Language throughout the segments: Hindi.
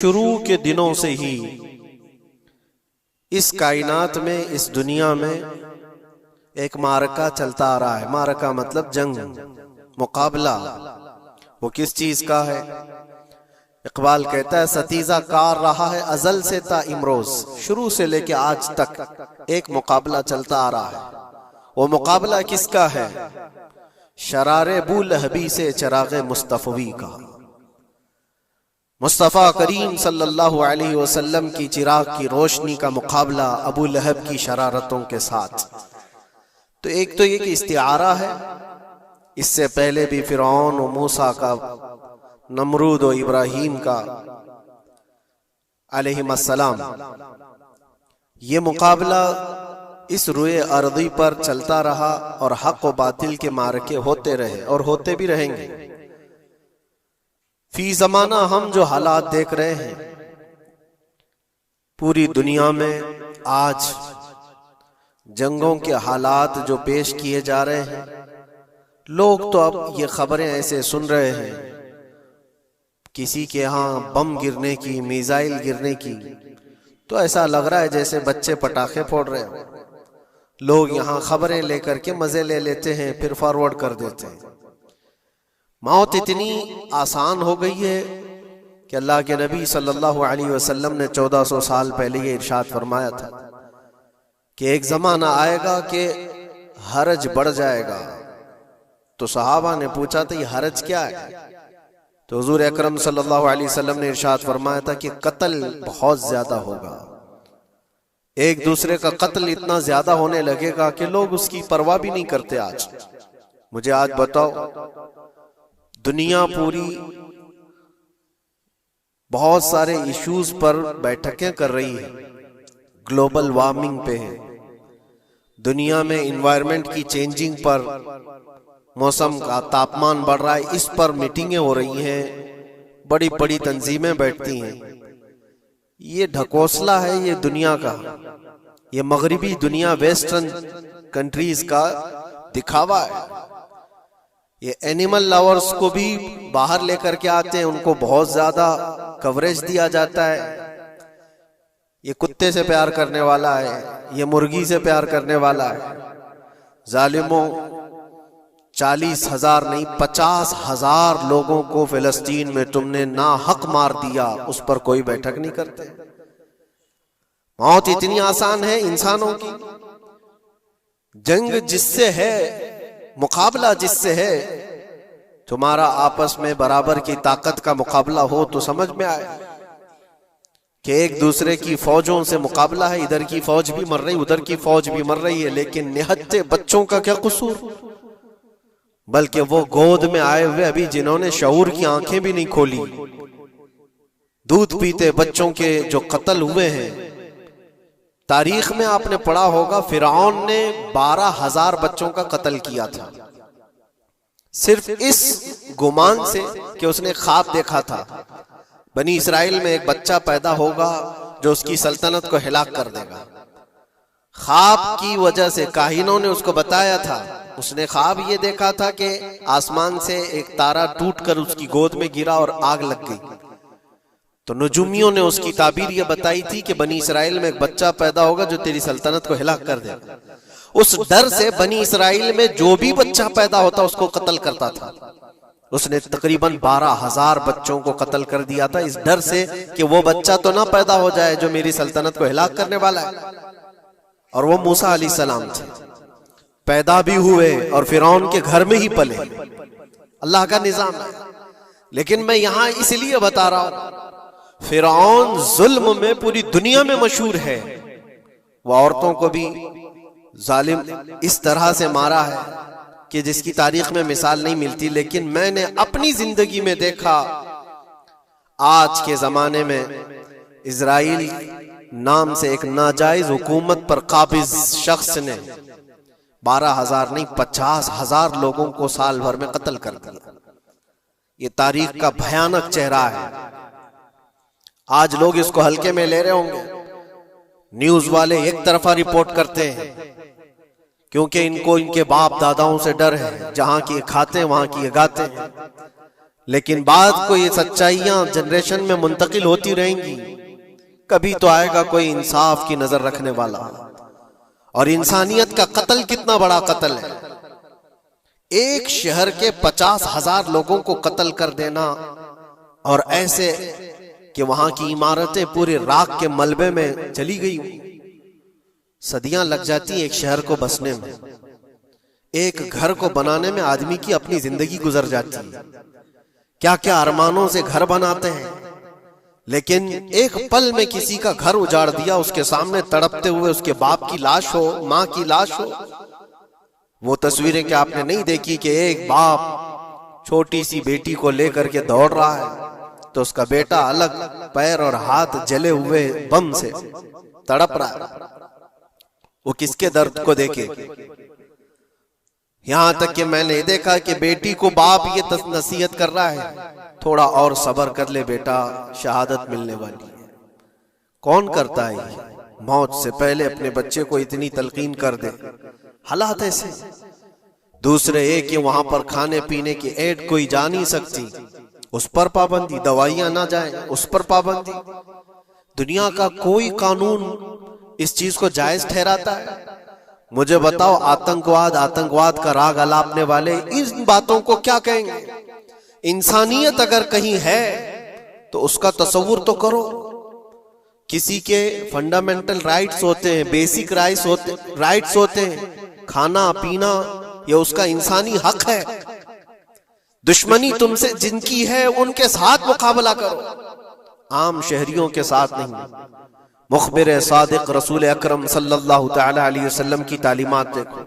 शुरू के दिनों से ही इस कायनात में, इस दुनिया में एक मारका चलता आ रहा है। मारका मतलब जंग, मुकाबला। वो किस चीज का है? इकबाल कहता है सतीजा कार रहा है अजल से ता इमरोज। शुरू से लेके आज तक एक मुकाबला चलता आ रहा है। वो मुकाबला किसका है? शरारे बू लहबी से चरागे मुस्तफवी का। मुस्तफ़ा करीम सल्लल्लाहु अलैहि वसल्लम की चिराग की रोशनी का मुकाबला अबू लहब की शरारतों के साथ। तो एक तो ये कि इस्तिआरा है। इससे पहले भी फिरौन और मूसा का, नमरूद और इब्राहीम का अलैहिस्सलाम, ये मुकाबला इस रुए अर्दी पर चलता रहा और हक व बातिल के मारके होते रहे और होते भी रहेंगे। फी जमाना हम जो हालात देख रहे हैं पूरी दुनिया में, आज जंगों के हालात जो पेश किए जा रहे हैं, लोग तो अब ये खबरें ऐसे सुन रहे हैं, किसी के यहाँ बम गिरने की, मिसाइल गिरने की, तो ऐसा लग रहा है जैसे बच्चे पटाखे फोड़ रहे हैं। लोग यहाँ खबरें लेकर के मजे ले लेते हैं, फिर फॉरवर्ड कर देते हैं। मौत इतनी आसान हो गई है कि अल्लाह के नबी सल्लल्लाहु अलैहि वसल्लम ने 1400 साल पहले ये इरशाद फरमाया था कि एक जमाना आएगा कि हरज बढ़ जाएगा। तो सहाबा ने पूछा था ये हरज क्या है? तो हुजूर अकरम सल्लल्लाहु अलैहि वसल्लम ने इरशाद फरमाया था कि कत्ल बहुत ज्यादा होगा। एक दूसरे का कत्ल इतना ज्यादा होने लगेगा कि लोग उसकी परवाह भी नहीं करते। आज मुझे आज बताओ, दुनिया पूरी बहुत सारे इश्यूज पर बैठकें कर रही है, ग्लोबल वार्मिंग पे है, दुनिया में इन्वायरमेंट की चेंजिंग पर, मौसम का तापमान बढ़ रहा है, इस पर मीटिंगें हो रही हैं, बड़ी बड़ी तंजीमें बैठती हैं। ये ढकोसला है ये दुनिया का, ये मगरिबी दुनिया, वेस्टर्न कंट्रीज का दिखावा है। ये एनिमल लवर्स को भी बाहर लेकर के आते हैं, उनको बहुत ज्यादा कवरेज दिया जाता है। ये कुत्ते से प्यार करने वाला है, ये मुर्गी से प्यार करने वाला है। जालिमों, 40,000 नहीं 50,000 लोगों को फिलिस्तीन में तुमने ना हक मार दिया, उस पर कोई बैठक नहीं करते। मौत इतनी आसान है इंसानों की। जंग जिससे है, मुकाबला जिससे है, तुम्हारा आपस में बराबर की ताकत का मुकाबला हो तो समझ में आए कि एक दूसरे की फौजों से मुकाबला है। इधर की फौज भी मर रही, उधर की फौज भी मर रही है, लेकिन निहत्ते बच्चों का क्या कसूर? बल्कि वो गोद में आए हुए अभी जिन्होंने शऊर की आंखें भी नहीं खोली, दूध पीते बच्चों के जो कत्ल हुए हैं। तारीख में आपने पढ़ा होगा फिरौन ने 12,000 बच्चों का कत्ल किया था, सिर्फ इस गुमान से कि उसने ख्वाब देखा था बनी इसराइल में एक बच्चा पैदा होगा जो उसकी सल्तनत को हिलाक कर देगा। ख्वाब की वजह से काहिनों ने उसको बताया था, उसने ख्वाब ये देखा था कि आसमान से एक तारा टूटकर उसकी गोद में गिरा और आग लग गई। तो नजूमियों ने उसकी ताबीर ये बताई थी कि बनी इसराइल में एक बच्चा पैदा होगा जो तेरी सल्तनत को हिलाक कर देगा। उस डर से बनी इसराइल में जो भी बच्चा पैदा होता उसको कत्ल करता था। उसने तकरीबन 12,000 बच्चों को कत्ल कर दिया था, इस डर से कि वो बच्चा तो ना पैदा हो जाए जो मेरी सल्तनत को हिलाक करने वाला है। और वो मूसा अलैहिस्सलाम थे, पैदा भी हुए और फिरौन के घर में ही पले। अल्लाह का निजाम है। लेकिन मैं यहां इसलिए बता रहा हूं, फिरौन जुल्म में पूरी दुनिया में मशहूर है। वो औरतों को भी जालिम इस तरह से मारा है कि जिसकी तारीख में मिसाल नहीं मिलती। लेकिन मैंने अपनी जिंदगी में देखा, आज के जमाने में इजराइल नाम से एक नाजायज हुकूमत पर काबिज शख्स ने 12,000 नहीं 50,000 लोगों को साल भर में कत्ल कर दिया। ये तारीख का भयानक चेहरा है। आज लोग इसको हल्के में ले रहे होंगे, न्यूज वाले एक तरफा रिपोर्ट करते हैं क्योंकि इनको इनके बाप दादाओं से डर है, जहां की खाते हैं वहां की गाते हैं। लेकिन बाद को ये सच्चाइयां जनरेशन में मुंतकिल होती रहेंगी। कभी तो आएगा कोई इंसाफ की नजर रखने वाला। और इंसानियत का कत्ल कितना बड़ा कत्ल है। एक शहर के 50,000 लोगों को कत्ल कर देना, और ऐसे कि वहां की इमारतें पूरे राख के मलबे में चली गई। सदियां लग जाती एक शहर को बसने में, एक घर को बनाने में आदमी की अपनी जिंदगी गुजर जाती है। क्या क्या अरमानों से घर बनाते हैं, लेकिन एक पल में किसी का घर उजाड़ दिया, उसके सामने तड़पते हुए उसके बाप की लाश हो, मां की लाश हो। वो तस्वीरें क्या आपने नहीं देखी कि एक बाप छोटी सी बेटी को लेकर के दौड़ रहा है, तो उसका बेटा अलग पैर और हाथ जले हुए बम से तड़प रहा है। वो किसके दर्द को देखे। यहां तक कि मैंने देखा कि बेटी को बाप ये नसीहत कर रहा है, थोड़ा और सब्र कर ले बेटा, शहादत मिलने वाली है। कौन करता है मौत से पहले अपने बच्चे को इतनी तलकीन कर दे। हालात ऐसे। दूसरे एक कि वहां पर खाने पीने की ऐड कोई जा नहीं सकती, उस पर पाबंदी। दवाइयां ना जाए, उस पर पाबंदी। दुनिया का कोई कानून इस चीज को जायज ठहराता है? मुझे बताओ, आतंकवाद का राग अलापने वाले इन बातों को क्या कहेंगे? इंसानियत अगर कहीं है तो उसका तस्वुर तो करो। किसी के फंडामेंटल राइट्स होते हैं, बेसिक राइट्स होते हैं, खाना पीना, ये उसका इंसानी हक है। दुश्मनी तुमसे जिनकी है उनके साथ मुकाबला करो, आम शहरियों के साथ नहीं। मुखबिर सादिक रसूल अकरम सल्लल्लाहु तआला अलैहि वसल्लम की तालीमात देखो।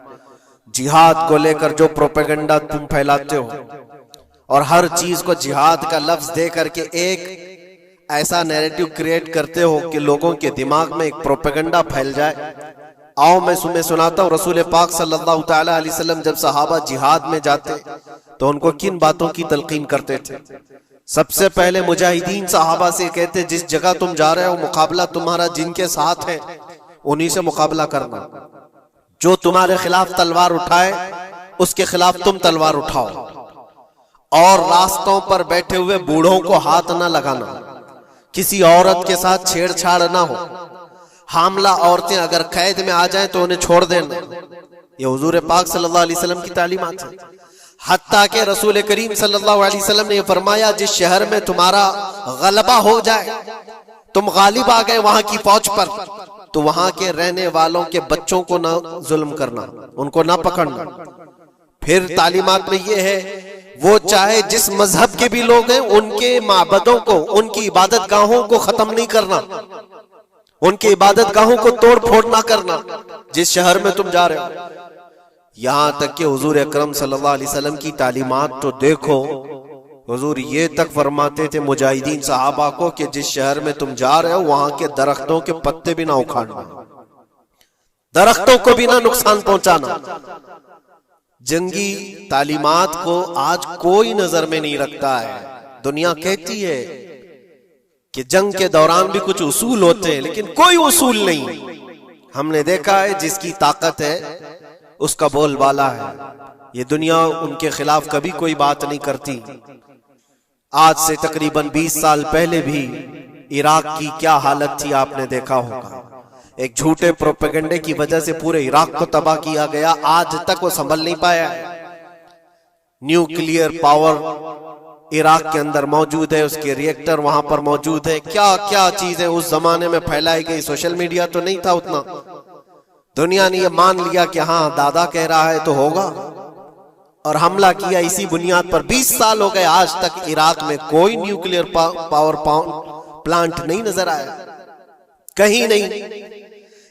जिहाद को लेकर जो प्रोपेगेंडा तुम फैलाते हो, और हर चीज को जिहाद का लफ्ज दे करके एक ऐसा नैरेटिव क्रिएट करते हो कि लोगों के दिमाग में एक प्रोपेगेंडा फैल जाए। आओ मैं तुम्हें सुनाता हूँ, रसूल पाक सल्लल्लाहु तआला अलैहि वसल्लम जब सहाबा जिहाद में जाते तो उनको किन बातों की तलकीन करते थे। सबसे पहले मुजाहिदीन सहाबा से कहते, जिस जगह तुम जा रहे हो मुकाबला तुम्हारा जिनके साथ है उन्हीं से मुकाबला करना। जो तुम्हारे खिलाफ तलवार उठाए उसके खिलाफ तुम तलवार उठाओ, और रास्तों पर बैठे हुए बूढ़ों को हाथ ना लगाना, किसी औरत के साथ छेड़छाड़ ना हो, हामला औरतें अगर कैद में आ जाएं तो उन्हें छोड़ देना। ये हुजूर पाक सल्लल्लाहु अलैहि वसल्लम की तालीमात है। हत्ता के रसूल करीम सल्लल्लाहु अलैहि वसल्लम ने फरमाया, जिस शहर में तुम्हारा गलबा हो जाए, तुम गालिब आ गए वहां की फौज पर, तो वहां के रहने वालों के बच्चों को ना जुल्म करना, उनको ना पकड़ना। फिर तालीमात में ये है, वो चाहे जिस मजहब के भी लोग हैं उनके माबदों को, उनकी इबादत गाहों को खत्म नहीं करना, उनकी इबादत गाहों को तोड़ फोड़ ना करना जिस शहर में तुम जा रहे हो। यहां तक कि हुजूर अकरम सल्लल्लाहु अलैहि वसल्लम की तालीमात तो देखो, हुजूर ये तक फरमाते थे मुजाहिदीन सहाबा को कि जिस शहर में तुम जा रहे हो वहां के दरख्तों के पत्ते भी ना उखाड़ना, दरख्तों को भी ना नुकसान पहुंचाना। जंगी तालीमात को आज कोई नजर में नहीं रखता है। दुनिया कहती है कि जंग के दौरान भी कुछ उसूल होते हैं, लेकिन कोई उसूल नहीं। हमने देखा है जिसकी ताकत है उसका बोलबाला है। ये दुनिया उनके खिलाफ कभी कोई बात नहीं करती। आज से तकरीबन 20 साल पहले भी इराक की क्या हालत थी आपने देखा होगा। एक झूठे प्रोपेगेंडे की वजह से पूरे इराक को तबाह किया गया, आज तक वो संभल नहीं पाया। न्यूक्लियर पावर इराक के अंदर मौजूद है, उसके रिएक्टर वहां पर मौजूद है, क्या क्या चीजें उस जमाने में फैलाई गई। सोशल मीडिया तो नहीं था उतना, दुनिया ने ये मान लिया कि हाँ दादा कह रहा है तो होगा, और हमला किया इसी बुनियाद पर। 20 साल हो गए, आज तक इराक में कोई न्यूक्लियर पावर प्लांट नहीं नजर आया, कहीं नहीं।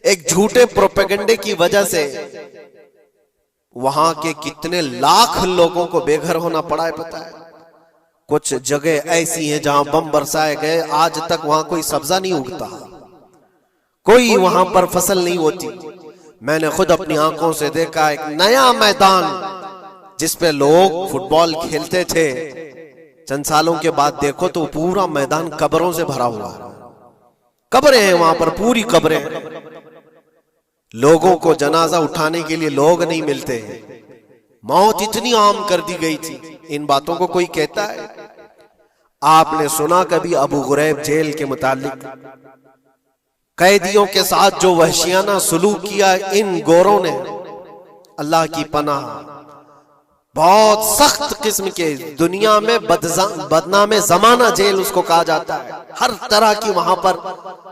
एक झूठे प्रोपेगेंडे की वजह से वहां के कितने लाख लोगों को बेघर होना पड़ा है पता है। कुछ जगह ऐसी हैं जहां बम बरसाए गए, आज तक वहां कोई सब्जा नहीं उगता, कोई वहां पर फसल नहीं होती। मैंने खुद अपनी आंखों से देखा एक नया मैदान जिसपे लोग फुटबॉल खेलते थे, चंद सालों के बाद देखो तो पूरा मैदान कब्रों से भरा हुआ है। कब्रें हैं वहां पर, पूरी कब्रें। लोगों को जनाजा उठाने के लिए लोग नहीं मिलते हैं। मौत इतनी आम कर दी गई थी, इन बातों को कोई कहता है? आपने सुना कभी अबू गुरैब जेल के मुतालिक? कैदियों के साथ जो वहशियाना सलूक किया इन गोरों ने, अल्लाह की पनाह, बहुत सख्त किस्म के, दुनिया में बदनाम जमाना जेल उसको कहा जाता है। हर तरह की वहां पर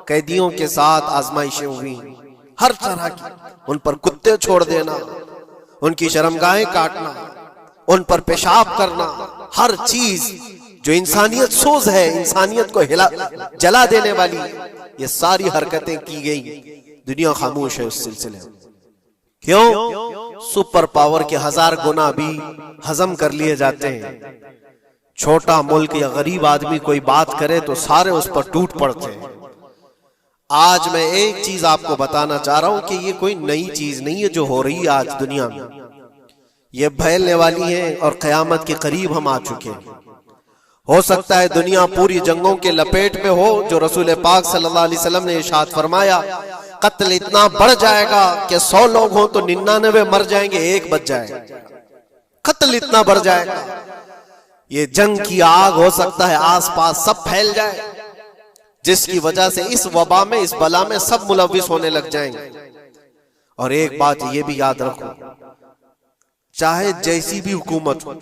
कैदियों के साथ आजमाइशें हुई, हर तरह की। उन पर कुत्ते छोड़ देना, उनकी शर्मगाहें काटना, उन पर पेशाब करना, हर चीज जो इंसानियत सोज है, इंसानियत को जला देने वाली, ये सारी हरकतें की गई। दुनिया खामोश है उस सिलसिले में। क्यों? सुपर पावर के 1000 गुना भी हजम कर लिए जाते हैं। छोटा मुल्क या गरीब आदमी कोई बात करे तो सारे उस पर टूट पड़ते हैं। आज मैं एक चीज आपको बताना चाह रहा हूं कि ये कोई नई चीज नहीं है जो हो रही है आज दुनिया में। ये फैलने वाली है और कयामत के करीब हम आ चुके हैं। हो सकता है दुनिया पूरी जंगों के लपेट में हो, जो रसूल पाक सल्लल्लाहु अलैहि वसल्लम ने इरशाद फरमाया, कत्ल इतना बढ़ जाएगा कि 100 लोग हों तो 99 मर जाएंगे, एक बच जाएगा। कत्ल इतना बढ़ जाएगा, ये जंग की आग हो सकता है आसपास सब फैल जाए, जिसकी वजह से इस वबा में, इस बला में सब मुलविस होने लग जाएंगे। और एक बात ये भी याद रखो, चाहे जैसी भी हुकूमत हो,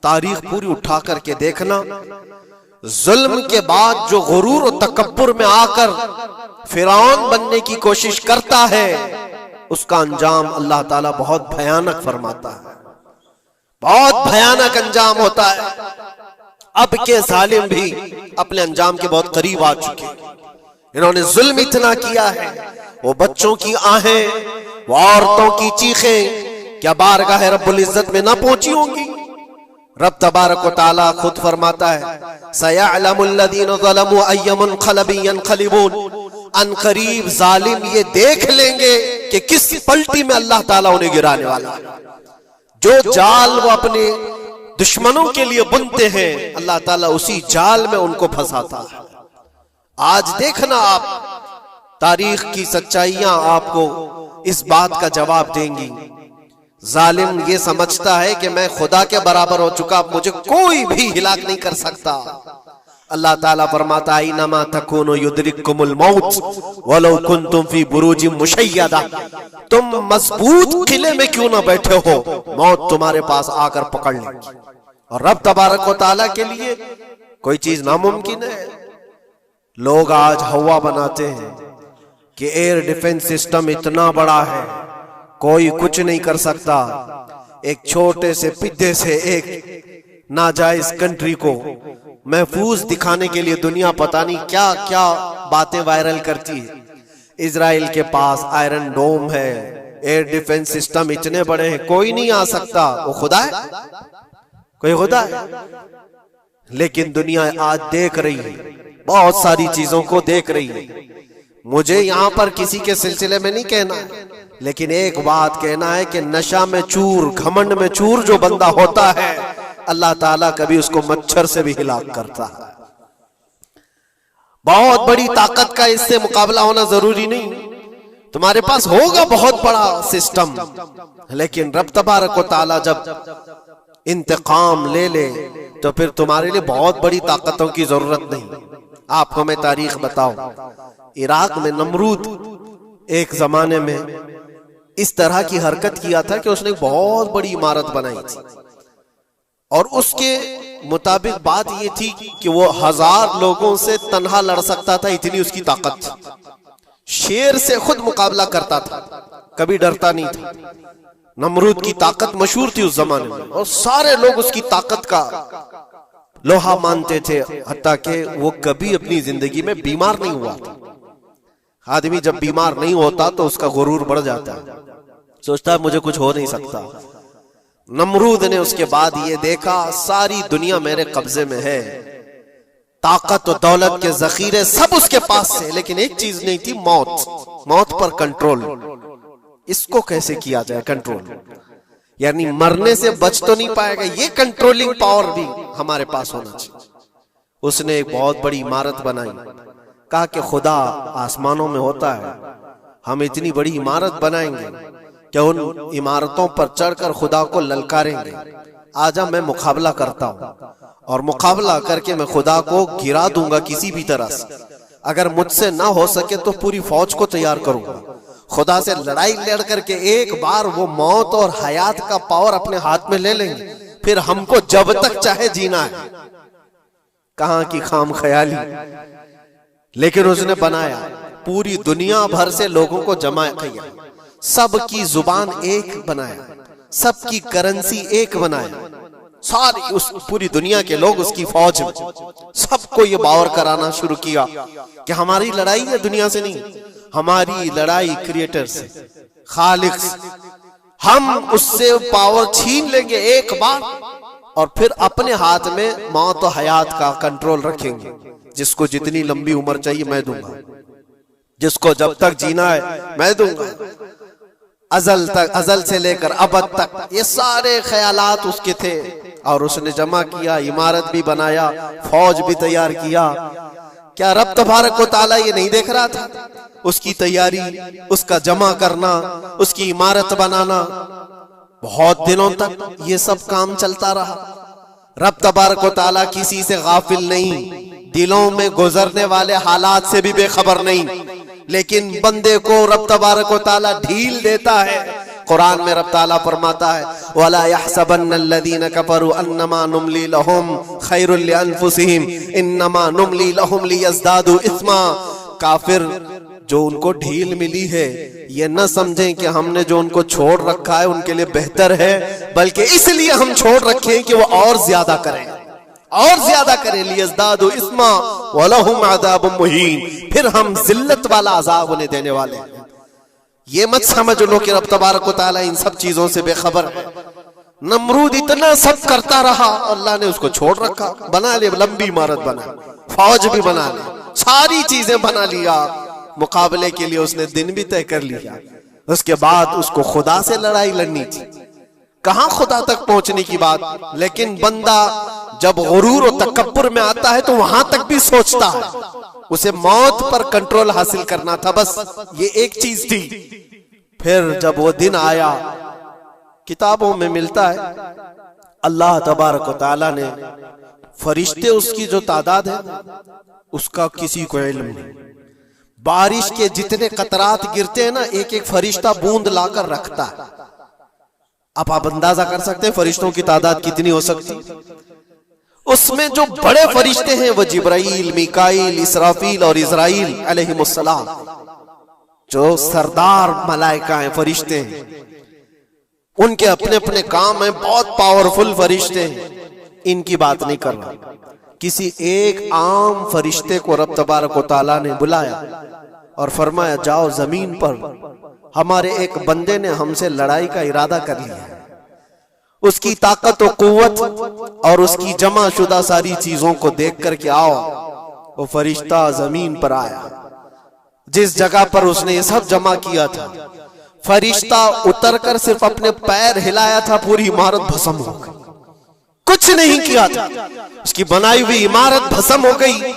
तारीख पूरी उठा करके देखना, जुल्म के बाद जो गुरूर और तकब्बुर में आकर फिरौन बनने की कोशिश करता है, उसका अंजाम अल्लाह ताला बहुत भयानक फरमाता है, बहुत भयानक अंजाम होता है। अब के जालिम भी अपने अंजाम के बहुत करीब आ चुके। इन्होंने जुल्म इतना किया है, वो बच्चों की आहें, वो औरतों की चीखें क्या बारगाह रब्बुल इज्जत में ना पहुंची होंगी? रब तबारक व तआला खुद फरमाता है, सयअलमुल्लज़ीना ज़लमू अय्य मुनक़लबिन यनक़लिबून, अनक़रीब जालिम ये देख लेंगे कि किस पलटी में अल्लाह ताला उन्हें गिराने वाला है। जो जाल वो अपने दुश्मनों के लिए बुनते हैं, अल्लाह ताला उसी जाल में उनको फंसाता है। आज देखना आप, तारीख की सच्चाइयां आपको इस बात का जवाब देंगी। जालिम ये समझता है कि मैं खुदा के बराबर हो चुका, मुझे कोई भी हिलाक नहीं कर सकता। अल्लाह ताला फरमाता है, इन्नमा तकुनु युद्रिकुमुल मौत वलौ कुंतुम फी बुरूजिम मुशय्यदा, तुम मजबूत किले में क्यों ना बैठे हो, मौत तुम्हारे पास आकर पकड़ लेगी। और रब तबारक व तआला के लिए कोई चीज नामुमकिन है। लोग आज हवा बनाते हैं कि एयर डिफेंस सिस्टम इतना बड़ा है, कोई कुछ नहीं कर सकता। एक छोटे से पिद्दे से एक नाजायज कंट्री को महफूज दिखाने के लिए दुनिया पता नहीं क्या क्या बातें वायरल करती है। इजराइल के पास आयरन डोम है, एयर डिफेंस सिस्टम इतने बड़े हैं, कोई नहीं आ सकता। वो खुदा है? कोई खुदा है? लेकिन दुनिया आज देख रही है, बहुत सारी चीजों को देख रही है। मुझे यहां पर किसी के सिलसिले में नहीं कहना, लेकिन एक बात कहना है कि नशा में चूर, घमंड में चूर जो बंदा होता है, अल्लाह ताला कभी उसको मच्छर से भी हिलाक करता है। बहुत बड़ी ताकत का इससे मुकाबला होना जरूरी नहीं। तुम्हारे पास होगा बहुत बड़ा सिस्टम, लेकिन रब तबारक व तआला जब इंतकाम ले ले तो फिर तुम्हारे लिए बहुत बड़ी ताकतों की जरूरत नहीं। आप हमें तारीख बताओ, इराक में नमरूद एक जमाने में इस तरह की हरकत किया था कि उसने बहुत बड़ी इमारत बनाई थी, और उसके मुताबिक बात ये थी कि वो 1000 लोगों से तन्हा लड़ सकता था, इतनी उसकी ताकत थी। शेर से खुद मुकाबला करता था, कभी डरता नहीं था। नमरूद की ताकत मशहूर थी उस जमाने में, और सारे लोग उसकी ताकत का लोहा मानते थे, हत्ता कि वो कभी अपनी जिंदगी में बीमार नहीं हुआ था। आदमी जब बीमार नहीं होता तो उसका गुरूर बढ़ जाता है, सोचता है मुझे कुछ हो नहीं सकता। नमरूद ने उसके बाद ये देखा, सारी दुनिया मेरे कब्जे में है, ताकत और दौलत के जखीरे सब उसके पास से, लेकिन एक चीज नहीं थी, मौत। मौत पर कंट्रोल। इसको कैसे किया जाए कंट्रोल? यानी मरने से बच तो नहीं पाएगा, ये कंट्रोलिंग पावर भी हमारे पास होना चाहिए। उसने एक बहुत बड़ी इमारत बनाई, कहा कि खुदा आसमानों में होता है, हम इतनी बड़ी इमारत बनाएंगे कि उन इमारतों पर चढ़कर खुदा को ललकारेंगे, आजा मैं मुकाबला करता हूं। और मुकाबला करके मैं खुदा को गिरा दूंगा किसी भी तरह से। अगर मुझसे ना हो सके तो पूरी फौज को तैयार करूंगा। खुदा से लड़ाई लड़ करके एक बार वो मौत और हयात का पावर अपने हाथ में ले लेंगे, फिर हमको जब तक चाहे जीना है। कहां की खाम ख्याली, लेकिन उसने बनाया, पूरी दुनिया भर से लोगों को जमा किया, सबकी जुबान एक बनाया, सबकी करेंसी एक बनाया, सारी उस पूरी दुनिया के लोग उसकी फौज में, सबको ये बावर कराना शुरू किया कि हमारी लड़ाई है दुनिया से नहीं, हमारी लड़ाई क्रिएटर से, खालिक से। हम उससे पावर छीन लेंगे एक बार और फिर अपने हाथ में मौत और हयात का कंट्रोल रखेंगे। जिसको जितनी लंबी उम्र चाहिए मैं दूंगा, जिसको जब तक जीना है मैं दूंगा, अजल तक, अजल से लेकर अबद तक। ये सारे ख्यालात उसके थे और उसने जमा किया, इमारत भी बनाया, फौज भी तैयार किया। क्या रब तबारक व तआला ये नहीं देख रहा था? उसकी तैयारी, उसका जमा करना, उसकी इमारत बनाना, बहुत दिनों तक ये सब काम चलता रहा। रब तबारक व तआला किसी से गाफिल नहीं, दिलों में गुजरने वाले हालात से भी बेखबर नहीं, लेकिन बंदे को रब तबारक व तआला ढील देता है। कुरान में रब ताला फरमाता है, वला यहसबन्नल्लज़ीना कफरू अन्नमा नुमली लहुम खैरुल लिअन्फुसिहिम इन्नमा नुमली लहुम लियज़दादू इस्मा। काफिर जो उनको ढील मिली है ये न समझें कि हमने जो उनको छोड़ रखा है उनके लिए बेहतर है, बल्कि इसलिए हम छोड़ रखे कि वो और ज्यादा करें, और ज्यादा करें। लियज़दादू इस्मा वलहुम अज़ाबुम मुहीन, फिर हम जिल्लत वाला अजाब उन्हें देने वाले हैं। ये मत समझ लो कि रब तबारक व तआला इन सब चीजों से बेखबर है। नमरूद इतना सब करता रहा, अल्लाह ने उसको छोड़ रखा। बना ले, लंबी इमारत बना, फौज भी बना ले, सारी चीजें बना लिया, मुकाबले के लिए उसने दिन भी तय कर लिया। उसके बाद उसको खुदा से लड़ाई लड़नी थी, कहां खुदा तक पहुंचने की बात। लेकिन बंदा जब गुरूर और तकब्बुर में आता है तो वहां तक भी सोचता है, उसे मौत पर कंट्रोल हासिल करना था, बस ये एक चीज थी। फिर जब वो दिन आया, किताबों में मिलता है अल्लाह तबारक व तआला ने फरिश्ते, उसकी जो तादाद है उसका किसी को इल्म नहीं। बारिश के जितने कतरात गिरते हैं ना, एक एक फरिश्ता बूंद लाकर रखता है। अब आप अंदाजा कर सकते हैं फरिश्तों की तादाद कितनी हो सकती। उसमें जो बड़े फरिश्ते हैं वो जिब्राइल, मीकाईल, इसराफील और इज़राइल अलैहिमुस्सलाम, जो सरदार मलाइका हैं, फरिश्ते हैं, उनके अपने अपने काम हैं, बहुत पावरफुल फरिश्ते हैं। इनकी बात नहीं कर रहा, किसी एक आम फरिश्ते को रब तबारक व तआला ने बुलाया और फरमाया, जाओ जमीन पर हमारे एक बंदे ने हमसे लड़ाई का इरादा कर लिया है। उसकी ताकत और कुव्वत और उसकी जमा शुदा सारी चीजों को देख करके आओ। वो फरिश्ता जमीन पर आया, जिस जगह पर उसने ये सब जमा किया था। फरिश्ता उतरकर सिर्फ अपने पैर हिलाया था, पूरी इमारत भस्म हो गई। कुछ नहीं किया था, उसकी बनाई हुई इमारत भस्म हो गई।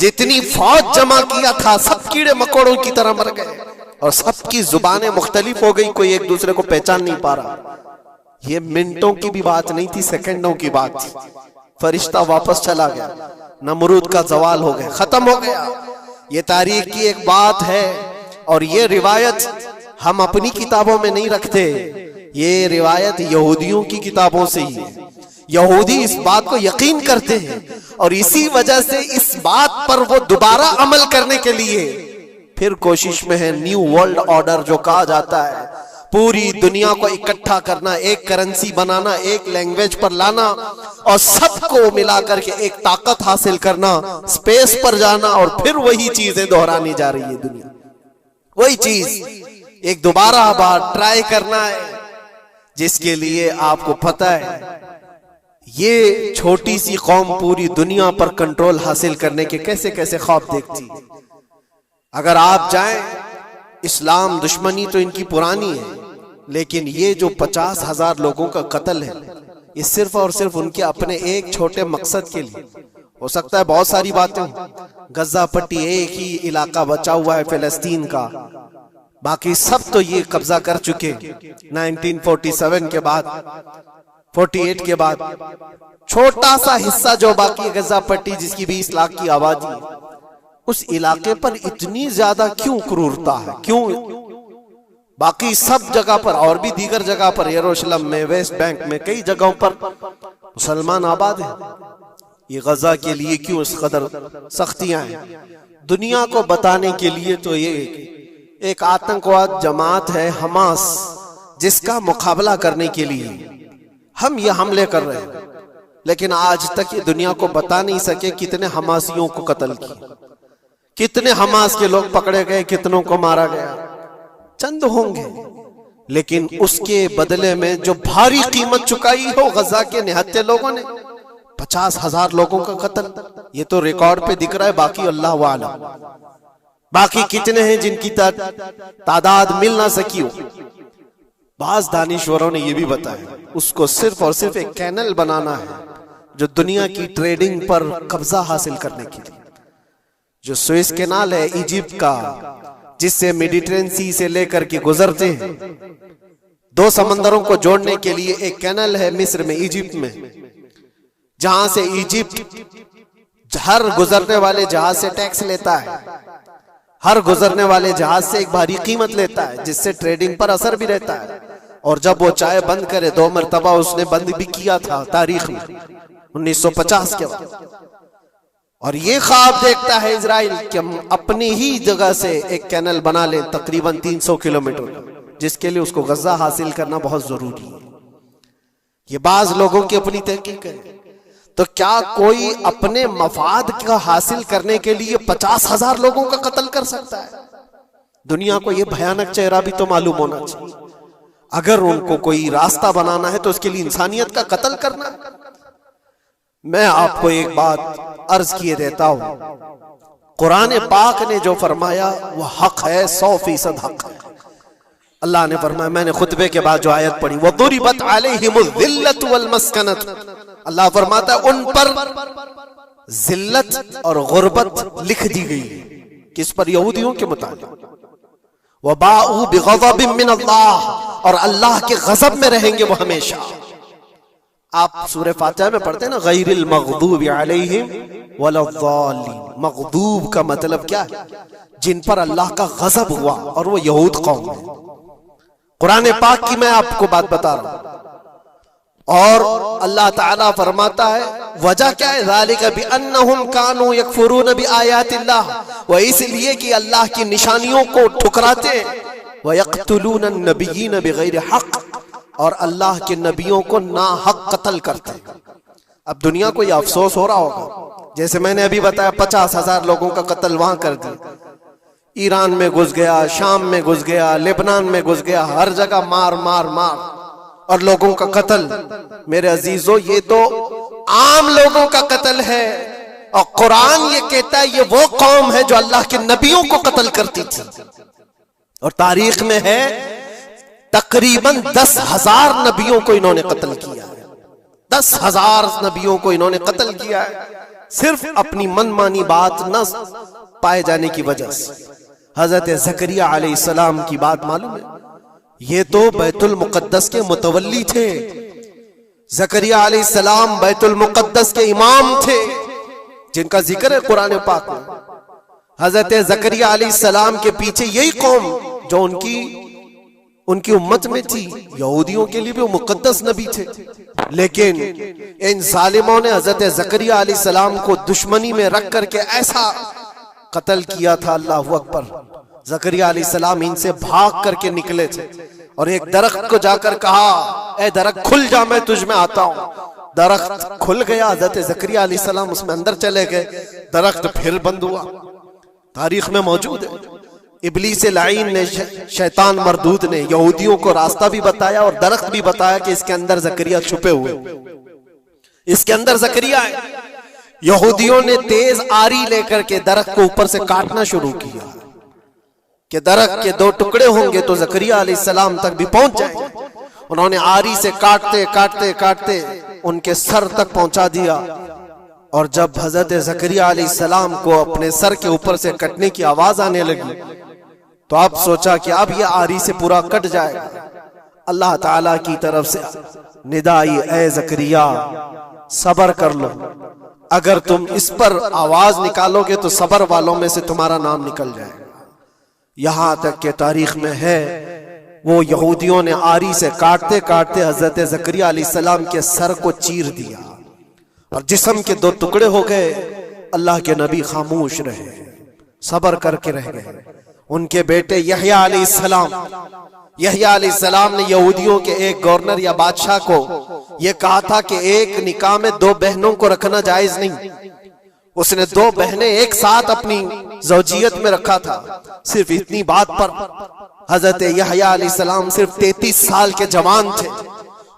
जितनी फौज जमा किया था सब कीड़े मकोड़ों की तरह मर गए और सबकी जुबानें मुख्तलिफ हो गई, कोई एक दूसरे को पहचान नहीं पा रहा। ये मिनटों की भी बात नहीं थी, सेकंडों की बात थी। फरिश्ता वापस चला गया, नमरूद का जवाल हो गया, खत्म हो गया। ये तारीख की एक बात है और ये रिवायत हम अपनी किताबों में नहीं रखते, ये रिवायत यहूदियों की किताबों से ही है। यहूदी इस बात को यकीन करते हैं और इसी वजह से इस बात पर वो दोबारा अमल करने के लिए फिर कोशिश में है। न्यू वर्ल्ड ऑर्डर जो कहा जाता है, पूरी दुनिया को इकट्ठा करना, एक करेंसी बनाना, एक लैंग्वेज पर लाना और सबको मिलाकर के एक ताकत हासिल करना, स्पेस पर जाना और फिर वही चीजें दोहरानी जा रही है दुनिया। वही चीज एक दोबारा बार ट्राई करना है, जिसके लिए आपको पता है ये छोटी सी कौम पूरी दुनिया पर कंट्रोल हासिल करने के कैसे कैसे ख्वाब देखती है। अगर आप जाएं, इस्लाम दुश्मनी तो इनकी पुरानी है, लेकिन ये जो 50,000 लोगों का कत्ल है, ये सिर्फ और सिर्फ उनके अपने एक छोटे मकसद के लिए। हो सकता है बहुत सारी बातें, गजा पट्टी एक ही इलाका बचा हुआ है फिलिस्तीन का, बाकी सब तो ये कब्जा कर चुके 1947 के बाद। 48 के बाद छोटा सा हिस्सा जो बाकी गजा पट्टी जिसकी 20 लाख की आबादी, उस इलाके पर इतनी ज्यादा क्यों क्रूरता है? क्यों? बाकी सब जगह पर और भी दीगर जगह पर, यरूशलेम में, वेस्ट बैंक में, कई जगहों पर मुसलमान आबाद हैं। ये गजा के लिए क्यों इस कदर सख्तियां हैं? दुनिया को बताने के लिए तो ये एक आतंकवाद जमात है हमास, जिसका मुकाबला करने के लिए हम ये हमले कर रहे हैं, लेकिन आज तक ये दुनिया को बता नहीं सके कितने हमासियों को कत्ल किया, कितने हमास के लोग पकड़े गए, कितनों को मारा गया। चंद होंगे, लेकिन उसके बदले में जो भारी कीमत चुकाई हो गजा के निहत्थे लोगों ने, 50,000 लोगों का कत्ल, ये तो रिकॉर्ड पे दिख रहा है। बाकी अल्लाह वाला, बाकी कितने हैं जिनकी तादाद मिल ना सकी हो। बाज दानिश्वरों ने यह भी बताया उसको सिर्फ और सिर्फ एक कैनल बनाना है जो दुनिया की ट्रेडिंग पर कब्जा हासिल करने के लिए। जो सुएज कैनाल है इजिप्ट का, जिससे मेडिटेरेनियन सी से लेकर के गुजरते हैं, 2 समंदरों को जोड़ने के लिए एक कैनल है मिस्र में, इजिप्ट में, जहां से इजिप्ट हर गुजरने वाले जहाज से टैक्स लेता है, हर गुजरने वाले जहाज से एक भारी कीमत लेता है, जिससे ट्रेडिंग पर असर भी रहता है। और जब वो चाय बंद करे, 2 मरतबा उसने बंद भी किया था तारीख में 1950 के बाद। और ये ख्वाब देखता है इजराइल कि हम अपनी ही जगह से एक कैनल बना लें तकरीबन 300 किलोमीटर, जिसके लिए उसको गजा हासिल करना बहुत जरूरी है। ये बाज लोगों की अपनी तहकीक है। तो क्या कोई अपने मफाद का हासिल करने के लिए 50,000 लोगों का कत्ल कर सकता है? दुनिया को यह भयानक चेहरा भी तो मालूम होना चाहिए। अगर उनको कोई रास्ता बनाना है तो उसके लिए इंसानियत का कत्ल करना। मैं आपको एक बात अर्ज किए देता हूं, कुरान पाक ने जो फरमाया वह हक है, 100% हक है। अल्लाह ने फरमाया, मैंने खुतबे के बाद जो आयत पढ़ी, वदुरिबत अलैहिमुज़िल्लतु वल मस्कनत, अल्लाह फरमाता है उन पर जिल्लत और गुर्बत लिख दी गई। किस पर? यहूदियों के मुताबिक। वबाउ बिग़ज़बिन मिन अल्लाह, और अल्लाह के गजब में रहेंगे वो हमेशा। आप सूरह फातिहा में पढ़ते हैं ना, गैरिल मग़दूबि अलैहिम वलद्दालिन। मग़दूब का मतलब क्या है? जिन पर अल्लाह का गजब हुआ, और वो यहूद कौम है। कुरान पाक की मैं आपको बात बता रहा हूं। और अल्लाह ताला फरमाता है वजह क्या है? ज़ालिका बिअन्नहुम कानू यकफुरून बिआयातिल्लाह, वह इसलिए कि अल्लाह की निशानियों को ठुकराते, व यक़्तुलून अन्नबिय्यीन बिग़ैरि हक़, और अल्लाह के नबियों को ना हक कत्ल करते। अब दुनिया को यह अफसोस हो रहा होगा, जैसे मैंने अभी बताया 50,000 लोगों का कत्ल वहां कर दिया, ईरान में घुस गया, शाम में घुस गया, लेबनान में घुस गया, हर जगह मार मार मार और लोगों का कत्ल। मेरे अजीजों, ये तो आम लोगों का कत्ल है, और कुरान ये कहता है ये वो कौम है जो अल्लाह के नबियों को कत्ल करती थी। और तारीख में है तकरीबन 10,000 नबियों को इन्होंने कत्ल किया है। 10,000 नबियों को इन्होंने कत्ल किया है, सिर्फ अपनी मनमानी बात न पाए जाने की वजह से। हजरत ज़करिया अलैहिस्सलाम की बात मालूम है? ये तो बैतुल मुक़द्दस के मुतवल्ली थे। ज़करिया अलैहिस्सलाम बैतुल मुक़द्दस के इमाम थे, जिनका जिक्र है कुरान पाक में। हजरत ज़करिया अलैहिस्सलाम के पीछे यही कौम जो उनकी उम्मत में थी, यहूदियों के लिए भी वो मुक़द्दस नबी थे। लेकिन इन जालिमों ने हजरत ज़करिया अलैहिस्सलाम को दुश्मनी में रख करके ऐसा कत्ल किया था, अल्लाहु अकबर। ज़करिया अलैहिस्सलाम इनसे भाग करके निकले थे और एक दरख्त को जाकर कहा, ए दरख्त खुल जा, मैं तुझ में आता हूं। दरख्त खुल गया, हजरत ज़करिया अलैहिस्सलाम उसमें अंदर चले गए, दरख्त फिर बंद हुआ। तारीख में मौजूद है। इब्लीस लाइन ने, शैतान मरदूद ने यहूदियों को रास्ता भी बताया और दरख्त भी बताया कि इसके अंदर ज़करिया छुपे हुए, इसके अंदर ज़करिया है। यहूदियों ने तेज आरी लेकर के दरख्त को ऊपर से काटना शुरू किया कि दरख्त के 2 टुकड़े होंगे तो ज़करिया अलैहिस्सलाम तक भी पहुंच जाएंगे। उन्होंने आरी से काटते काटते काटते उनके सर तक पहुंचा दिया। और जब हजरत ज़करिया अलैहिस्सलाम को अपने सर के ऊपर से कटने की आवाज आने लगी, तो आप सोचा कि अब ये आरी से पूरा कट जाएगा। अल्लाह ताला की तरफ से निदाई ए जकरिया सबर कर लो, अगर तुम इस पर आवाज निकालोगे तो सबर वालों में से तुम्हारा नाम निकल जाएगा। यहां तक के तारीख में है वो यहूदियों ने आरी से काटते काटते हजरत जकरिया अलैहिस्सलाम के सर को चीर दिया और जिस्म के दो टुकड़े हो गए। अल्लाह के नबी खामोश रहे, सबर करके रह गए। उनके बेटे यहया अलैहिस्सलाम ने यहूदियों के एक गवर्नर या बादशाह को यह कहा था कि एक निकाह में दो बहनों को रखना जायज नहीं। उसने दो बहनें एक साथ अपनी ज़ौजियत में रखा था। सिर्फ इतनी बात पर हजरत यहया अलैहिस्सलाम सिर्फ 33 साल के जवान थे।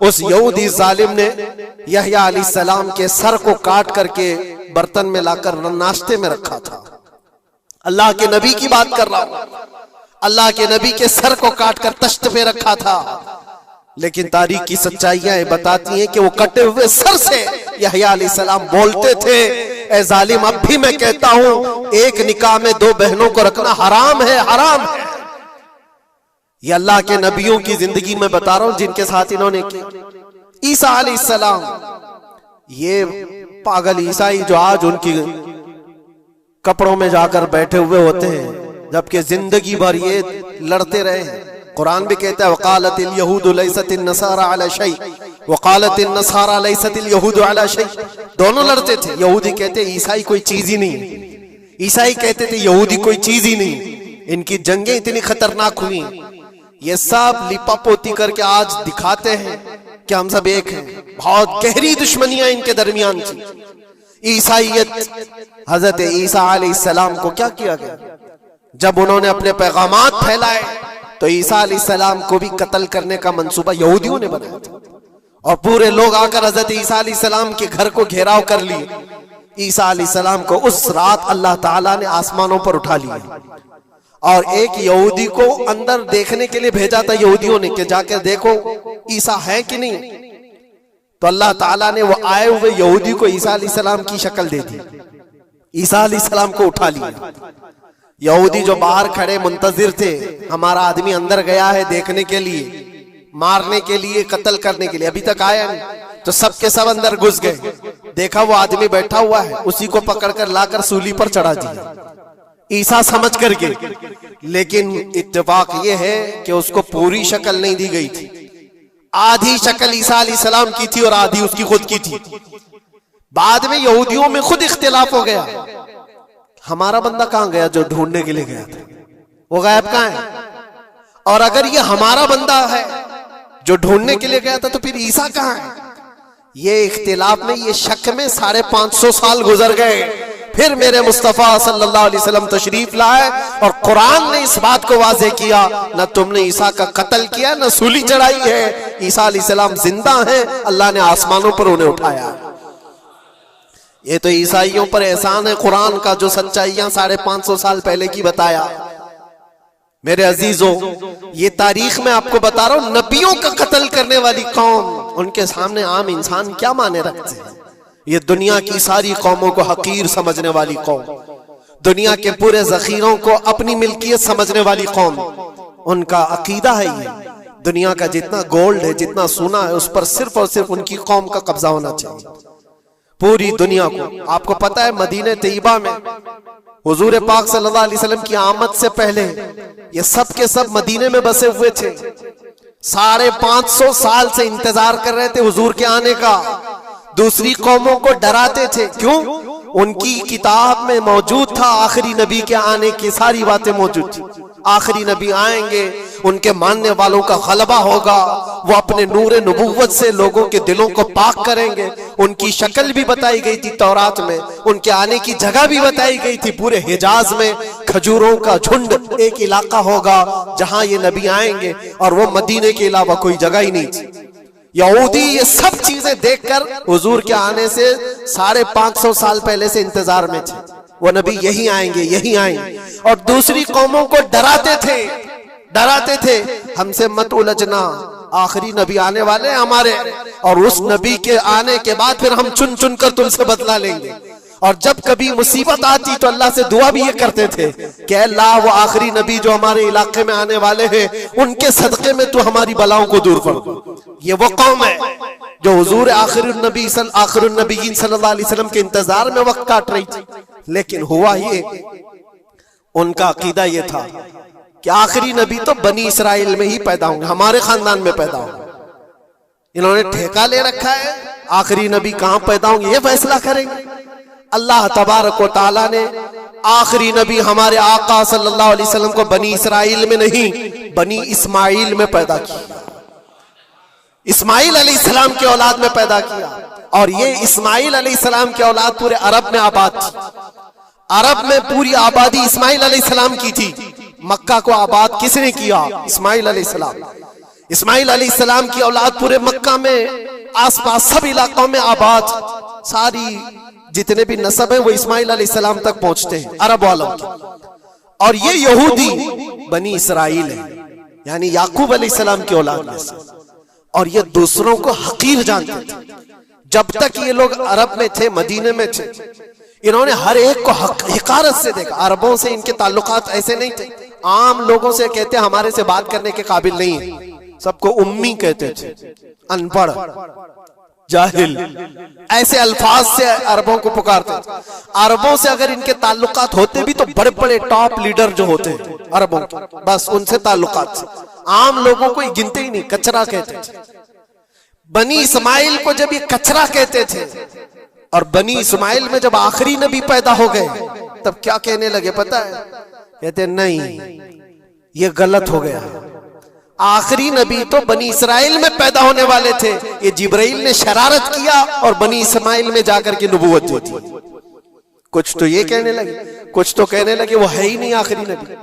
उस यहूदी जालिम ने यहया अलैहिस्सलाम के सर को काट करके बर्तन में लाकर नाश्ते में रखा था। अल्लाह के नबी की बात कर रहा हूं। अल्लाह के नबी के सर को काटकर तश्त पे रखा था। लेकिन तारीख की सच्चाइयां बताती हैं कि वो कटे हुए सर से यहया अलैहिस्सलाम बोलते थे, ए जालिम, अब भी मैं कहता हूं एक निकाह में दो बहनों को रखना हराम है, हराम है। ये अल्लाह के नबियों की जिंदगी में बता रहा हूं जिनके साथ इन्होंने की। ईसा अलैहिस्सलाम, ये पागल ईसाई जो आज उनकी कपड़ों में जाकर बैठे हुए होते हैं, जबकि जिंदगी भर ये लड़ते रहे हैं। कुरान भी कहता है वकालतिल यहूदु लैसतिन नसारा अला शै वकालतिन नसारा लैसतिल यहूदु अला शै। दोनों लड़ते थे। यहूदी कहते ईसाई कोई चीज ही नहीं, ईसाई कहते थे यहूदी कोई चीज ही नहीं। इनकी जंगें इतनी खतरनाक हुई, ये सब लिपापोती करके आज दिखाते हैं कि हम सब एक हैं। बहुत गहरी दुश्मनियां इनके दरमियान थी। ईसाइयत, हजरत ईसा अलैहिस्सलाम को क्या किया गया? जब उन्होंने अपने पैगामात फैलाए तो ईसा अलैहिस्सलाम को भी कत्ल करने का मंसूबा यहूदियों ने बनाया था और पूरे लोग आकर हजरत ईसा अलैहिस्सलाम के घर को घेराव कर लिए। ईसा अलैहिस्सलाम को उस रात अल्लाह ताला ने आसमानों पर उठा लिया और एक यहूदी को अंदर देखने के लिए भेजा था यहूदियों ने कि जाकर देखो ईसा है कि नहीं। तो अल्लाह ताला ने वो आए हुए यहूदी को ईसा अलैहिस्सलाम की शक्ल दे दी, ईसा अलैहिस्सलाम को उठा लिया। यहूदी जो बाहर खड़े मुंतजिर थे, हमारा आदमी अंदर गया है देखने के लिए, मारने के लिए, कत्ल करने के लिए, अभी तक आया नहीं। तो सब के सब अंदर घुस गए। देखा वो आदमी बैठा हुआ है, उसी को पकड़कर लाकर सूली पर चढ़ा दिया ईसा समझ करके। लेकिन इत्तेफाक ये है कि उसको पूरी शक्ल नहीं दी गई थी। आधी शक्ल ईसा अलैहिस्सलाम की थी और आधी उसकी खुद की थी। बाद में यहूदियों में खुद इख्तिलाफ हो गया, हमारा बंदा कहां गया जो ढूंढने के लिए गया था, वो गायब कहां है? और अगर ये हमारा बंदा है जो ढूंढने के लिए गया था तो फिर ईसा कहां है? ये इख्तिलाफ में, ये शक में 550 साल गुजर गए। फिर मेरे मुस्तफा सल्लल्लाहु अलैहि वसल्लम तशरीफ लाए और कुरान ने इस बात को वाज़ेह किया, न तुमने ईसा का कत्ल किया, न सूली चढ़ाई है। ईसा अलैहिस्सलाम जिंदा है, अल्लाह ने आसमानों पर उन्हें उठाया। ये तो ईसाइयों पर एहसान है कुरान का, जो सच्चाइयां 550 साल पहले की बताया। मेरे अजीजों, ये तारीख में आपको बता रहा हूं, नबियों का कत्ल करने वाली कौम, उनके सामने आम इंसान क्या माने रखते हैं। ये दुनिया की सारी कौमों को हकीर समझने वाली कौम, दुनिया के पूरे जखीरों को अपनी मिल्कियत समझने वाली कौम, उनका अकीदा है ये दुनिया का जितना गोल्ड है, जितना सोना है, उस पर सिर्फ और सिर्फ उनकी कौम का कब्जा होना चाहिए। पूरी दुनिया को, आपको पता है मदीने तैयबा में हुजूर पाक सल्लल्लाहु अलैहि वसल्लम की आमद से पहले ये सब के सब मदीने में बसे हुए थे। 550 साल से इंतजार कर रहे थे हुजूर के आने का। दूसरी कौमों को डराते थे, क्यों? उनकी किताब में मौजूद था आखिरी नबी के आने की सारी बातें मौजूद थी। आखिरी नबी आएंगे, उनके मानने वालों का गलबा होगा, वो अपने नूरे नबुव्वत से लोगों के दिलों को पाक करेंगे। उनकी शक्ल भी बताई गई थी तौरात में, उनके आने की जगह भी बताई गई थी। पूरे हिजाज में खजूरों का झुंड एक इलाका होगा जहां ये नबी आएंगे और वो मदीने के अलावा कोई जगह ही नहीं थी। यहूदी ये सब चीजें देखकर हुजूर के आने से 550 साल पहले से इंतजार में थे, वो नबी यही आएंगे, यही आएंगे। और दूसरी कौमों को डराते थे, हमसे मत उलझना, आखिरी नबी आने वाले हैं हमारे, और उस नबी के आने के बाद फिर हम चुन चुन कर तुमसे बदला लेंगे। और जब कभी मुसीबत आती तो अल्लाह से दुआ भी ये करते थे कि अल्लाह, वो आखिरी नबी जो हमारे इलाके में आने वाले हैं, उनके सदके में तू हमारी बलाओं को दूर कर। ये वो कौम है जो हुजूर आखिरुन नबीयीन सल्लल्लाहु अलैहि वसल्लम के इंतजार में वक्त काट रही थी। लेकिन हुआ ये, उनका अकीदा ये था कि आखिरी नबी तो बनी इसराइल में ही पैदा होंगे, हमारे खानदान में पैदा होंगे। इन्होंने ठेका ले रखा है आखिरी नबी कहां पैदा होंगे ये फैसला करेंगे। अल्लाह तबारक व तआला ने आखिरी नबी हमारे आका सल्लल्लाहु अलैहि वसल्लम को बनी इसराइल में नहीं, बनी इस्माइल में पैदा किया। इस्माइल अलैहिस्सलाम के औलाद में पैदा किया। और ये इस्माइल अलैहिस्सलाम के औलाद पूरे अरब में आबाद थी। अरब में पूरी आबादी इस्माइल अलैहिस्सलाम की थी। मक्का को आबाद किसने किया? इस्माइल अलैहिस्सलाम। इस्माइल अलैहिस्सलाम की औलाद पूरे मक्का में आसपास सब इलाकों में आबाद, सारी जितने भी नस्ब है वो इस्माइल अलैहिस्सलाम तक पहुंचते हैं अरब वालों के। और ये यहूदी बनी इसराइल है, यानी याकूब अलैहिस्सलाम की औलाद में से। और ये दूसरों को हकीर जानते थे। जब तक ये लोग अरब में थे, मदीने में थे, इन्होंने हर एक को हिकारत से देखा। अरबों से इनके ताल्लुकात ऐसे नहीं थे, आम लोगों से कहते हमारे से बात करने के काबिल नहीं है, सबको उम्मी कहते थे, अनपढ़, जाहिल, ऐसे अल्फाज से अरबों को पुकारते थे। अरबों से अगर इनके ताल्लुकात होते भी तो बड़े बड़े टॉप लीडर जो होते अरबों के, बस उनसे ताल्लुकात थे। आम लोगों को गिनते ही नहीं, कचरा कहते थे। बनी इस्माइल को जब ये कचरा कहते थे, और बनी इस्माइल में जब आखिरी नबी पैदा हो गए तब क्या कहने लगे पता है? कहते नहीं, ये गलत हो गया। आखिरी नबी तो बनी इसराइल में पैदा होने वाले थे, ये जिब्राइल ने शरारत किया और बनी इस्माइल में जाकर के नबूवत दी थी। कुछ तो ये कहने लगे, कुछ तो कहने लगे वो है ही नहीं आखिरी नबी।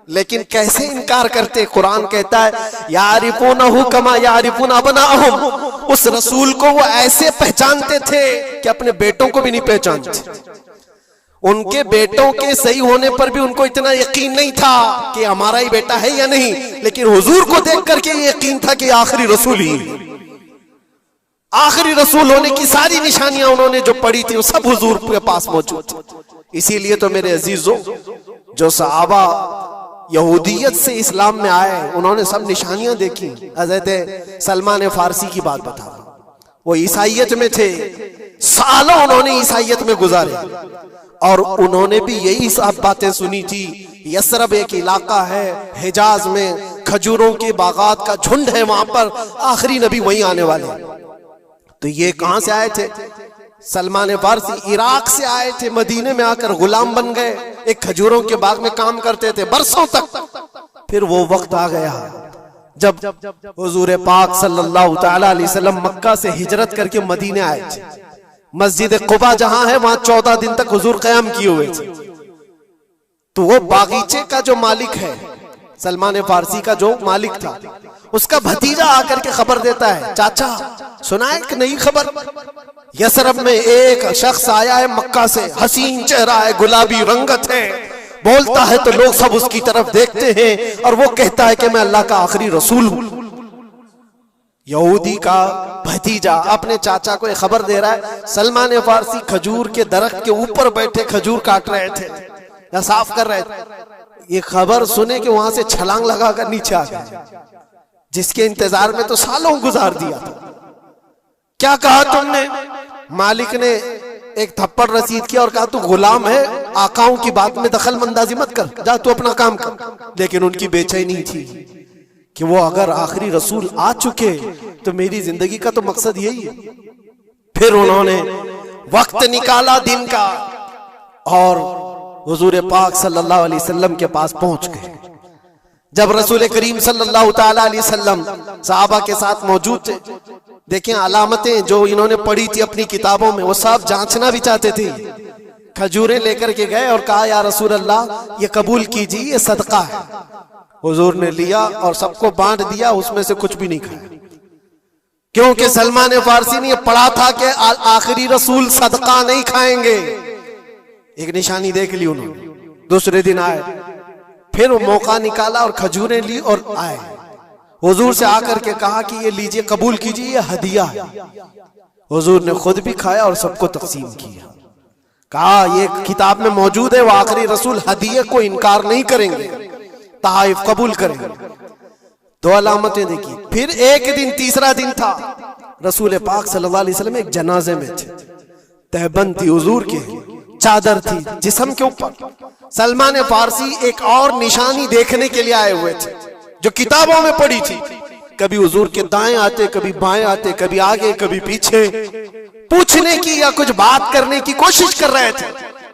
लेकिन कैसे इनकार करते? कुरान कहता है यारिफूनहु कमा यारिफून अबनाअहुम। उस रसूल को वो ऐसे पहचानते थे कि अपने बेटों को भी नहीं पहचानते। उनके बेटों के सही होने पर भी उनको इतना यकीन नहीं था कि हमारा ही बेटा है या नहीं, लेकिन हुजूर को देख करके यकीन था कि आखिरी रसूल ही। आखिरी रसूल होने की सारी निशानियां उन्होंने जो पढ़ी थी वो सब हुजूर के पास मौजूद थी। इसीलिए तो मेरे अजीजों, जो सहाबा यहूदियत से इस्लाम में आए, उन्होंने सब निशानियां देखी। हज़रत सलमान फारसी की बात बता, वो ईसाइयत में थे, सालों उन्होंने ईसाइयत में गुजारे, और उन्होंने भी यही सब बातें सुनी थी। यसरब एक इलाका है हिजाज में, खजूरों के बागात का झुंड है, वहां पर आखिरी नबी वहीं आने वाले। तो ये कहां से आए थे? सलमान फारसी इराक से आए थे, मदीने में आकर गुलाम बन गए, एक खजूरों के बाग में काम करते थे बरसों तक। फिर वो वक्त आ गया जब हुजूर पाक सल्लल्लाहु तआला अलैहि वसल्लम मक्का से हिजरत करके मदीने आए थे। मस्जिद कुबा जहां है वहां 14 दिन तक हुजूर क़याम किए हुए थे। तो वो बागीचे का जो मालिक है, सलमान फारसी का जो मालिक था, उसका भतीजा आकर के खबर देता है, चाचा सुना है एक नई खबर, यसरब में एक शख्स आया है मक्का से, हसीन चेहरा है, गुलाबी रंगत है, बोलता है तो लोग सब उसकी तरफ देखते हैं, और वो कहता है कि मैं अल्लाह का आखिरी रसूल हूं। यहूदी का भतीजा अपने चाचा को खबर दे रहा है। सलमान फारसी खजूर के दरख्त के ऊपर बैठे खजूर काट रहे थे या साफ कर रहे थे। ये खबर सुने कि वहां से छलांग लगाकर नीचे आ गए, जिसके इंतजार में तो सालों गुजार दिया था। क्या कहा तुमने? मालिक ने एक थप्पड़ रसीद किया और कहा तू गुलाम है, आकाओं की बात में दखल अंदाजी मत कर, जा तू अपना काम कर। लेकिन उनकी बेचैनी थी कि वो अगर आखिरी रसूल आ चुके तो मेरी जिंदगी का तो मकसद यही है। फिर उन्होंने वक्त निकाला दिन का और हुजूर पाक सल्लल्लाहु अलैहि वसल्लम के पास पहुंच गए। जब रसूल करीम सल्लल्लाहु ताला अलैहि वसल्लम सहाबा के साथ मौजूद थे, देखें अलामतें जो इन्होंने पढ़ी थी अपनी किताबों में, वो सब जांचना भी चाहते थे। खजूरें लेकर के गए और कहा या रसूल अल्लाह ये कबूल कीजिए, ये सदका है। हुजूर ने लिया और सबको बांट दिया, उसमें से कुछ भी नहीं खाया, क्योंकि सलमान फारसी ने पढ़ा था कि आखिरी रसूल सदका नहीं खाएंगे। एक निशानी देख ली उन्होंने। दूसरे दिन आए, फिर वो मौका निकाला और खजूरें ली और आए। हुजूर से आकर के कहा कि ये लीजिए, कबूल कीजिए, ये हदिया है। हुजूर ने खुद भी खाया और सबको तकसीम किया। कहा ये किताब में मौजूद है, वो आखिरी रसूल हदिये को इनकार नहीं करेंगे, तहाइफ कबूल करेंगे। दो अलामतें देखी। फिर एक दिन, तीसरा दिन था, रसूल पाक सल्लल्लाहु अलैहि वसल्लम एक जनाजे में थे, तहबंद थी हुजूर की, चादर थी जिस्म के ऊपर। सलमान फारसी एक और निशानी देखने के लिए आए हुए थे जो किताबों में पड़ी थी। कभी हुजूर के दाएं आते, कभी बाएं आते, कभी आगे कभी पीछे, पूछने की या कुछ बात करने की कोशिश कर रहे थे।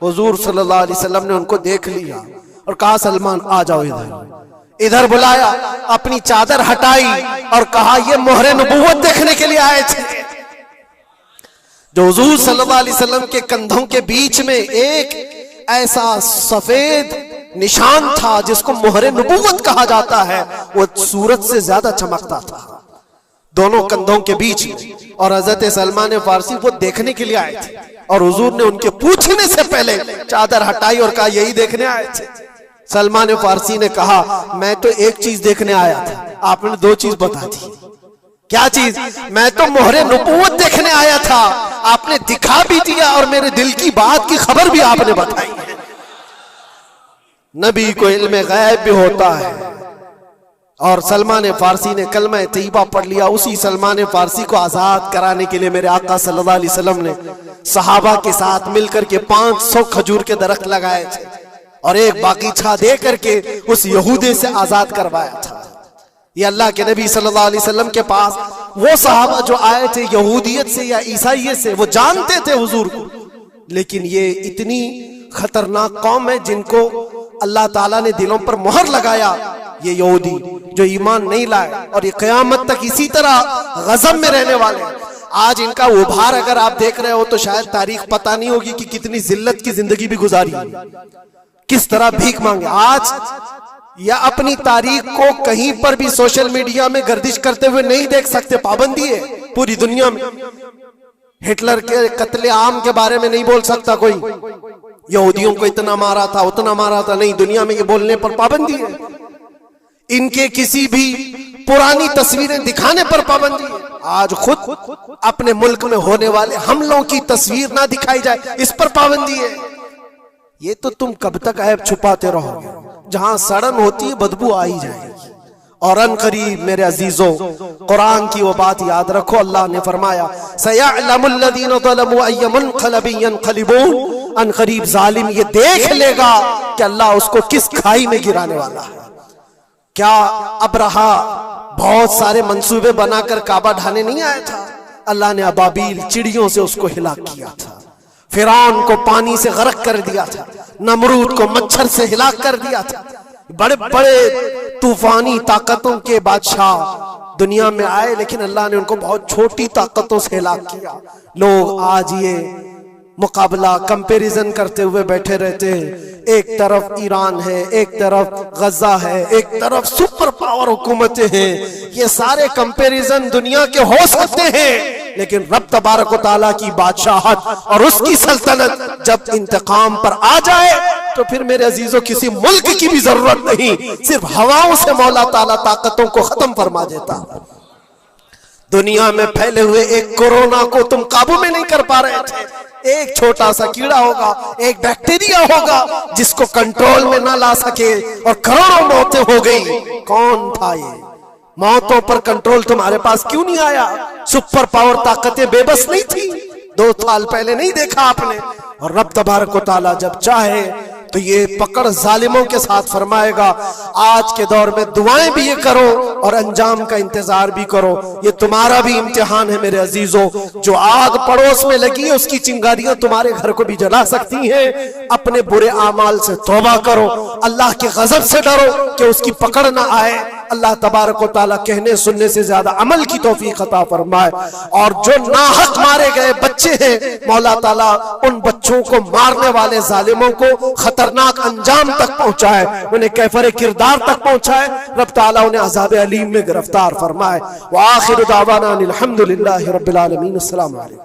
हुजूर सल्लल्लाहु अलैहि वसल्लम ने उनको देख लिया और कहा सलमान आ जाओ इधर। इधर बुलाया, अपनी चादर हटाई और कहा ये मोहरे नबूवत देखने के लिए आए थे। जो हुजूर सल्लल्लाहु अलैहि वसल्लम के कंधों के बीच में एक ऐसा सफेद निशान था जिसको मोहरे नबूवत कहा जाता है, वो सूरज से ज्यादा चमकता था दोनों कंधों के बीच में। और हजरत सलमान फारसी वो देखने के लिए आए थे और हुजूर ने उनके पूछने से पहले चादर हटाई और कहा यही देखने आए थे। सलमान फारसी ने कहा मैं तो एक चीज देखने आया था, आपने दो चीज बता दी। क्या चीज? मैं तो मोहरे नबूवत देखने आया था, आपने दिखा भी दिया और मेरे दिल की बात की खबर भी आपने बताई है। नबी को इल्म गैब भी होता है। और सलमान फारसी ने कलमा तैयबा पढ़ लिया। उसी सलमान फारसी को आजाद कराने के लिए मेरे आका सल्लल्लाहु अलैहि वसल्लम ने सहाबा के साथ मिलकर के 500 खजूर के दरख्त लगाए थे और एक बागीचा दे करके उस यहूदी से आजाद करवाया था। ये अल्लाह के नबी सल्लल्लाहु अलैहि वसल्लम के पास वो सहाबा जो आए थे यहूदियत से या ईसाइयत से, वो जानते थे हुजूर को, लेकिन ये इतनी खतरनाक कौम है जिनको अल्लाह ताला ने दिलों पर मोहर लगाया। ये यहूदी जो ईमान नहीं लाए और ये क़यामत तक इसी तरह गज़ब में रहने वाले। आज इनका उभार अगर आप देख रहे हो तो शायद तारीख पता नहीं होगी कि कितनी जिल्लत की जिंदगी भी गुजारी, किस तरह भीख मांगे। आज या अपनी तारीख को कहीं पर भी सोशल मीडिया में गर्दिश करते हुए नहीं देख सकते, पाबंदी है पूरी दुनिया में। हिटलर के कत्ले आम के बारे में नहीं बोल सकता कोई, यहूदियों को इतना मारा था उतना मारा था, नहीं, दुनिया में ये बोलने पर पाबंदी है। इनके किसी भी पुरानी तस्वीरें दिखाने पर पाबंदी है। आज खुद अपने मुल्क में होने वाले हमलों की तस्वीर ना दिखाई जाए, इस पर पाबंदी है। ये तो तुम कब तक ऐब छुपाते रहोगे? जहां सड़न होती है बदबू आ ही जाएगी। और अनकरीब मेरे अजीजों, कुरान की वो बात याद रखो, अल्लाह ने फरमाया सयअलमुल लज़ीना ज़लमू अय्य मुनक़लबिन यनक़लिबून। अनकरीब जालिम ये देख लेगा कि अल्लाह उसको किस खाई में गिराने वाला है। क्या अबरहा बहुत सारे मंसूबे बनाकर काबा ढाने नहीं आया था? अल्लाह ने अबाबील चिड़ियों से उसको हिलाक किया था, फिरौन को पानी से गर्क कर दिया था, नमरूद को मच्छर से हिलाक कर दिया था। बड़े बड़े तूफानी ताकतों के बादशाह दुनिया में आए, लेकिन अल्लाह ने उनको बहुत छोटी ताकतों से हिलाक किया। लोग आज ये मुकाबला कंपैरिजन करते हुए बैठे रहते हैं। एक तरफ ईरान है, एक तरफ गजा है, एक तरफ सुपर पावर हुकूमतें हैं। ये सारे कंपैरिजन दुनिया के हो सकते हैं, लेकिन रब तबारक व तआला की बादशाहत और उसकी सल्तनत जब इंतकाम पर आ जाए तो फिर मेरे अजीजों किसी मुल्क की भी जरूरत नहीं, सिर्फ हवाओं से मौला ताला ताकतों को खत्म फरमा देता। दुनिया में फैले हुए एक कोरोना को तुम काबू में नहीं कर पा रहे थे। एक छोटा सा कीड़ा होगा, एक बैक्टीरिया होगा जिसको कंट्रोल में ना ला सके और करोड़ों मौतें हो गई। कौन था ये? मौतों पर कंट्रोल तुम्हारे पास क्यों नहीं आया? सुपर पावर ताकतें बेबस नहीं थी 2 साल पहले? नहीं देखा आपने? और रब तबारक व तआला जब चाहे तो ये पकड़ जालिमों के साथ फरमाएगा। आज के दौर में दुआएं भी ये करो और अंजाम का इंतजार भी करो। ये तुम्हारा भी इम्तिहान है मेरे अजीजों। जो आग पड़ोस में लगी है उसकी चिंगारियां तुम्हारे घर को भी जला सकती हैं। अपने बुरे आमाल से तौबा करो, अल्लाह के गजब से डरो कि उसकी पकड़ ना आए। अल्लाह तबारक व तआला कहने सुनने से ज्यादा अमल की तौफीक अता फरमाए। और जो नाहक मारे गए बच्चे हैं, मौला ताला उन बच्चों को मारने वाले जालिमों को खतरनाक अंजाम तक पहुंचाए, उन्हें कैफरे किरदार तक पहुंचाए। रब ताला उन्हें अज़ाब अलीम में गिरफ्तार फरमाए। व आखिर दावाना अनिल हम्दुलिल्लाहि रब्बिल आलमीन। अस्सलामु अलैकुम।